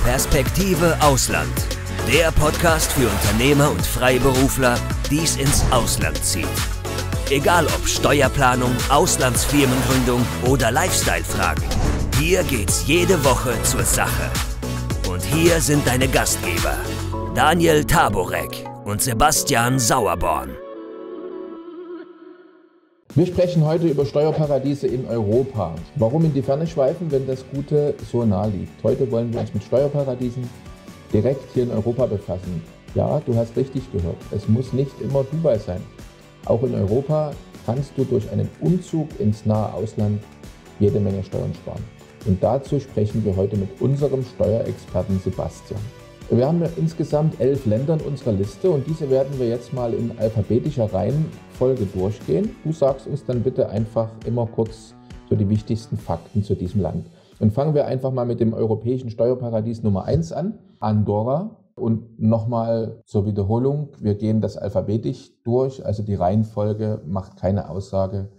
Perspektive Ausland. Der Podcast für Unternehmer und Freiberufler, die es ins Ausland zieht. Egal ob Steuerplanung, Auslandsfirmengründung oder Lifestyle-Fragen. Hier geht's jede Woche zur Sache. Und hier sind deine Gastgeber, Daniel Taborek und Sebastian Sauerborn. Wir sprechen heute über Steuerparadiese in Europa. Warum in die Ferne schweifen, wenn das Gute so nah liegt? Heute wollen wir uns mit Steuerparadiesen direkt hier in Europa befassen. Ja, du hast richtig gehört, es muss nicht immer Dubai sein. Auch in Europa kannst du durch einen Umzug ins nahe Ausland jede Menge Steuern sparen. Und dazu sprechen wir heute mit unserem Steuerexperten Sebastian. Wir haben insgesamt 11 Länder in unserer Liste und diese werden wir jetzt mal in alphabetischer Reihenfolge durchgehen. Du sagst uns dann bitte einfach immer kurz so die wichtigsten Fakten zu diesem Land. Und fangen wir einfach mal mit dem europäischen Steuerparadies Nummer 1 an, Andorra. Und nochmal zur Wiederholung, wir gehen das alphabetisch durch, also die Reihenfolge macht keine Aussage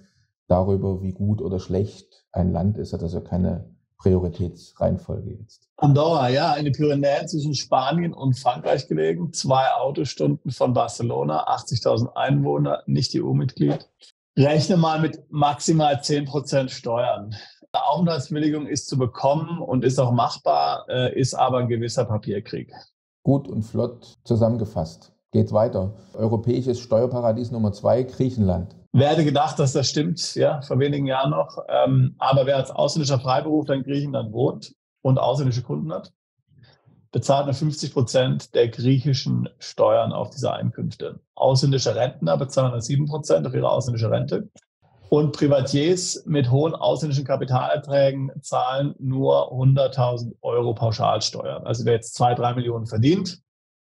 darüber, wie gut oder schlecht ein Land ist, hat also keine Prioritätsreihenfolge jetzt. Andorra, ja, in den Pyrenäen zwischen Spanien und Frankreich gelegen, 2 Autostunden von Barcelona, 80.000 Einwohner, nicht EU-Mitglied. Rechne mal mit maximal 10% Steuern. Eine Aufenthaltsbewilligung ist zu bekommen und ist auch machbar, ist aber ein gewisser Papierkrieg. Gut und flott zusammengefasst. Geht weiter. Europäisches Steuerparadies Nummer 2, Griechenland. Wer hätte gedacht, dass das stimmt, ja, vor wenigen Jahren noch. Aber wer als ausländischer Freiberufler in Griechenland wohnt und ausländische Kunden hat, bezahlt nur 50% der griechischen Steuern auf diese Einkünfte. Ausländische Rentner bezahlen nur 7% auf ihre ausländische Rente. Und Privatiers mit hohen ausländischen Kapitalerträgen zahlen nur 100.000 Euro Pauschalsteuern. Also wer jetzt 2-3 Millionen verdient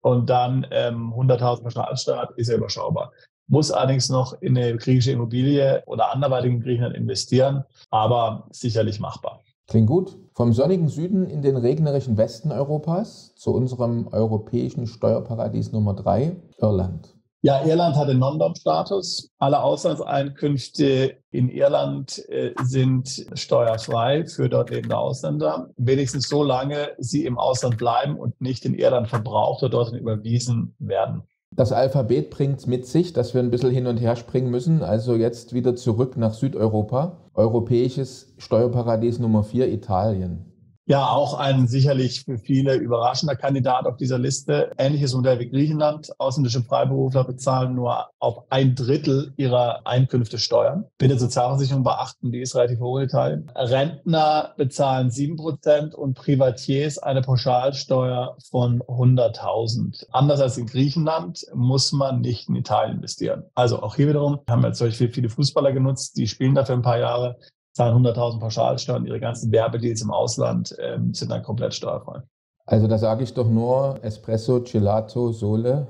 und dann 100.000 Pauschalsteuer hat, ist ja überschaubar. Muss allerdings noch in eine griechische Immobilie oder anderweitig in Griechenland investieren, aber sicherlich machbar. Klingt gut. Vom sonnigen Süden in den regnerischen Westen Europas zu unserem europäischen Steuerparadies Nummer 3, Irland. Ja, Irland hat den Non-Dom-Status. Alle Auslandseinkünfte in Irland sind steuerfrei für dort lebende Ausländer. Wenigstens so lange sie im Ausland bleiben und nicht in Irland verbraucht oder dorthin überwiesen werden. Das Alphabet bringt es mit sich, dass wir ein bisschen hin und her springen müssen. Also jetzt wieder zurück nach Südeuropa. Europäisches Steuerparadies Nummer 4, Italien. Ja, auch ein sicherlich für viele überraschender Kandidat auf dieser Liste. Ähnliches Modell wie Griechenland. Ausländische Freiberufler bezahlen nur auf 1/3 ihrer Einkünfte Steuern. Bitte Sozialversicherung beachten, die ist relativ hoch in Italien. Rentner bezahlen 7% und Privatiers eine Pauschalsteuer von 100.000. Anders als in Griechenland muss man nicht in Italien investieren. Also auch hier wiederum haben wir zum Beispiel viele Fußballer genutzt, die spielen dafür ein paar Jahre, zahlen 100.000 Pauschalsteuern, ihre ganzen Werbedeals im Ausland sind dann komplett steuerfrei. Also da sage ich doch nur Espresso, Gelato, Sole.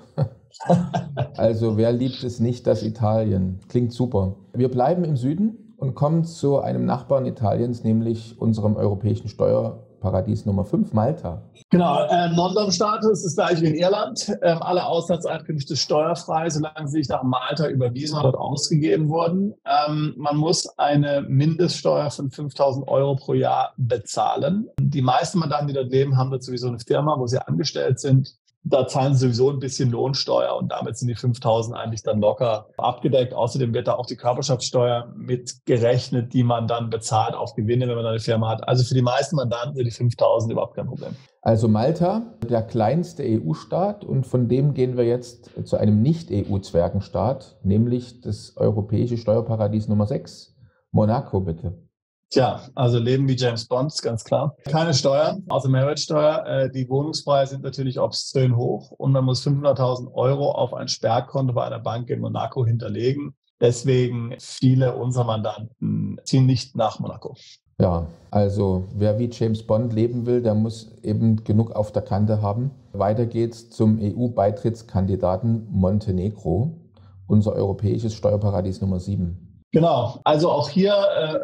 Also wer liebt es nicht, das Italien? Klingt super. Wir bleiben im Süden und kommen zu einem Nachbarn Italiens, nämlich unserem europäischen Steuerparadies Nummer 5, Malta. Genau, Non-Dom-Status ist gleich wie in Irland. Alle Auslandseinkünfte steuerfrei, solange sie nicht nach Malta überwiesen oder ausgegeben wurden. Man muss eine Mindeststeuer von 5.000 Euro pro Jahr bezahlen. Die meisten Mandanten, die dort leben, haben dort sowieso eine Firma, wo sie angestellt sind. Da zahlen sie sowieso ein bisschen Lohnsteuer und damit sind die 5.000 eigentlich dann locker abgedeckt. Außerdem wird da auch die Körperschaftssteuer mitgerechnet, die man dann bezahlt auf Gewinne, wenn man eine Firma hat. Also für die meisten Mandanten sind die 5.000 überhaupt kein Problem. Also Malta, der kleinste EU-Staat, und von dem gehen wir jetzt zu einem Nicht-EU-Zwergenstaat, nämlich das europäische Steuerparadies Nummer 6, Monaco bitte. Tja, also leben wie James Bond, ganz klar. Keine Steuern, außer Mehrwertsteuer. Die Wohnungspreise sind natürlich obszön hoch und man muss 500.000 Euro auf ein Sperrkonto bei einer Bank in Monaco hinterlegen. Deswegen viele unserer Mandanten ziehen nicht nach Monaco. Ja, also wer wie James Bond leben will, der muss eben genug auf der Kante haben. Weiter geht's zum EU-Beitrittskandidaten Montenegro, unser europäisches Steuerparadies Nummer 7. Genau, also auch hier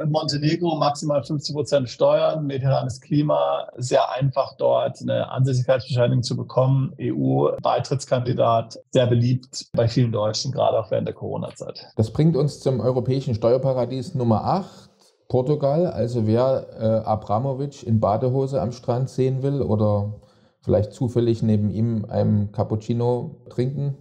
Montenegro maximal 50% Steuern, mediterranes Klima, sehr einfach dort eine Ansässigkeitsbescheinigung zu bekommen. EU-Beitrittskandidat, sehr beliebt bei vielen Deutschen, gerade auch während der Corona-Zeit. Das bringt uns zum europäischen Steuerparadies Nummer 8, Portugal. Also wer Abramovic in Badehose am Strand sehen will oder vielleicht zufällig neben ihm einen Cappuccino trinken,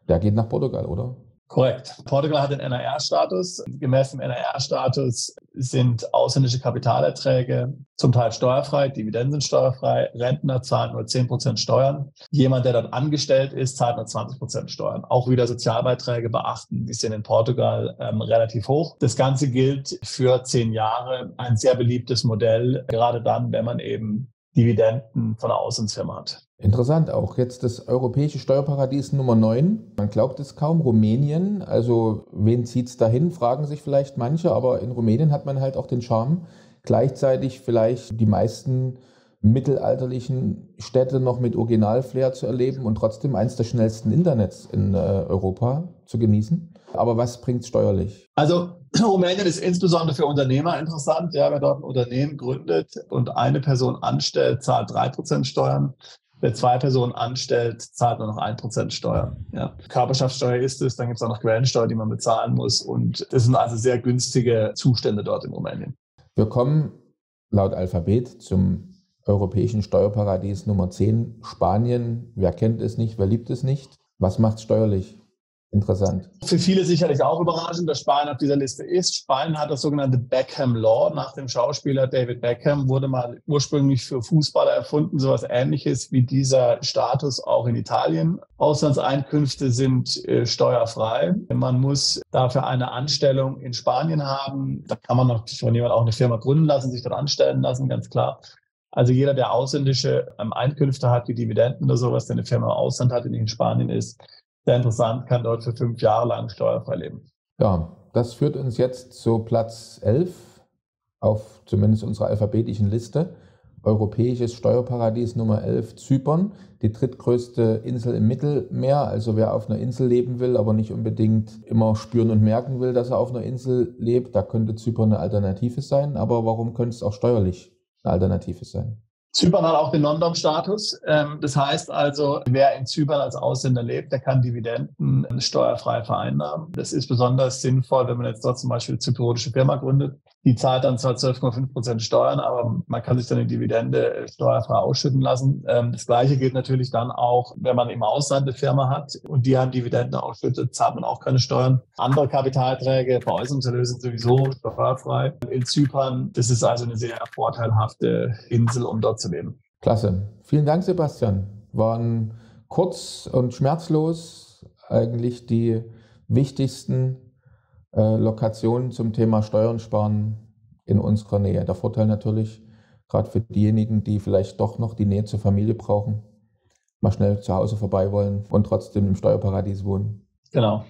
der geht nach Portugal, oder? Korrekt. Portugal hat den NRR-Status. Gemäß dem NRR-Status sind ausländische Kapitalerträge zum Teil steuerfrei, Dividenden sind steuerfrei, Rentner zahlen nur 10% Steuern. Jemand, der dort angestellt ist, zahlt nur 20% Steuern. Auch wieder Sozialbeiträge beachten, die sind in Portugal relativ hoch. Das Ganze gilt für 10 Jahre. Ein sehr beliebtes Modell, gerade dann, wenn man eben Dividenden von der Auslandsfirma hat. Interessant auch. Jetzt das europäische Steuerparadies Nummer 9. Man glaubt es kaum, Rumänien. Also wen zieht es dahin, fragen sich vielleicht manche. Aber in Rumänien hat man halt auch den Charme, gleichzeitig vielleicht die meisten mittelalterlichen Städte noch mit Originalflair zu erleben und trotzdem eins der schnellsten Internets in Europa zu genießen. Aber was bringt es steuerlich? Also Rumänien ist insbesondere für Unternehmer interessant. Ja, wer dort ein Unternehmen gründet und eine Person anstellt, zahlt 3% Steuern. Wer 2 Personen anstellt, zahlt nur noch 1% Steuern. Ja. Körperschaftssteuer ist es, dann gibt es auch noch Quellensteuer, die man bezahlen muss. Und das sind also sehr günstige Zustände dort in Rumänien. Wir kommen laut Alphabet zum europäischen Steuerparadies Nummer 10, Spanien. Wer kennt es nicht, wer liebt es nicht? Was macht es steuerlich interessant? Für viele sicherlich auch überraschend, dass Spanien auf dieser Liste ist. Spanien hat das sogenannte Beckham Law. Nach dem Schauspieler David Beckham wurde mal ursprünglich für Fußballer erfunden, sowas Ähnliches wie dieser Status auch in Italien. Auslandseinkünfte sind steuerfrei. Man muss dafür eine Anstellung in Spanien haben. Da kann man noch von jemandem auch eine Firma gründen lassen, sich dort anstellen lassen, ganz klar. Also jeder, der ausländische Einkünfte hat, wie Dividenden oder sowas, der eine Firma im Ausland hat, die nicht in Spanien ist, sehr interessant, kann dort für 5 Jahre lang steuerfrei leben. Ja, das führt uns jetzt zu Platz 11 auf zumindest unserer alphabetischen Liste. Europäisches Steuerparadies Nummer 11, Zypern, die drittgrößte Insel im Mittelmeer. Also wer auf einer Insel leben will, aber nicht unbedingt immer spüren und merken will, dass er auf einer Insel lebt, da könnte Zypern eine Alternative sein. Aber warum könnte es auch steuerlich eine Alternative sein? Zypern hat auch den Non-Dom-Status. Das heißt also, wer in Zypern als Ausländer lebt, der kann Dividenden steuerfrei vereinnahmen. Das ist besonders sinnvoll, wenn man jetzt dort zum Beispiel eine zypriotische Firma gründet. Die zahlt dann zwar 12,5% Steuern, aber man kann sich dann die Dividende steuerfrei ausschütten lassen. Das Gleiche gilt natürlich dann auch, wenn man im Ausland eine Firma hat und die an Dividenden ausschüttet, zahlt man auch keine Steuern. Andere Kapitalträge, Veräußerungserlöse sind sowieso steuerfrei. In Zypern, das ist also eine sehr vorteilhafte Insel, um dort zu leben. Klasse. Vielen Dank, Sebastian. Waren kurz und schmerzlos eigentlich die wichtigsten Lokationen zum Thema Steuern sparen in unserer Nähe. Der Vorteil natürlich, gerade für diejenigen, die vielleicht doch noch die Nähe zur Familie brauchen, mal schnell zu Hause vorbei wollen und trotzdem im Steuerparadies wohnen. Genau.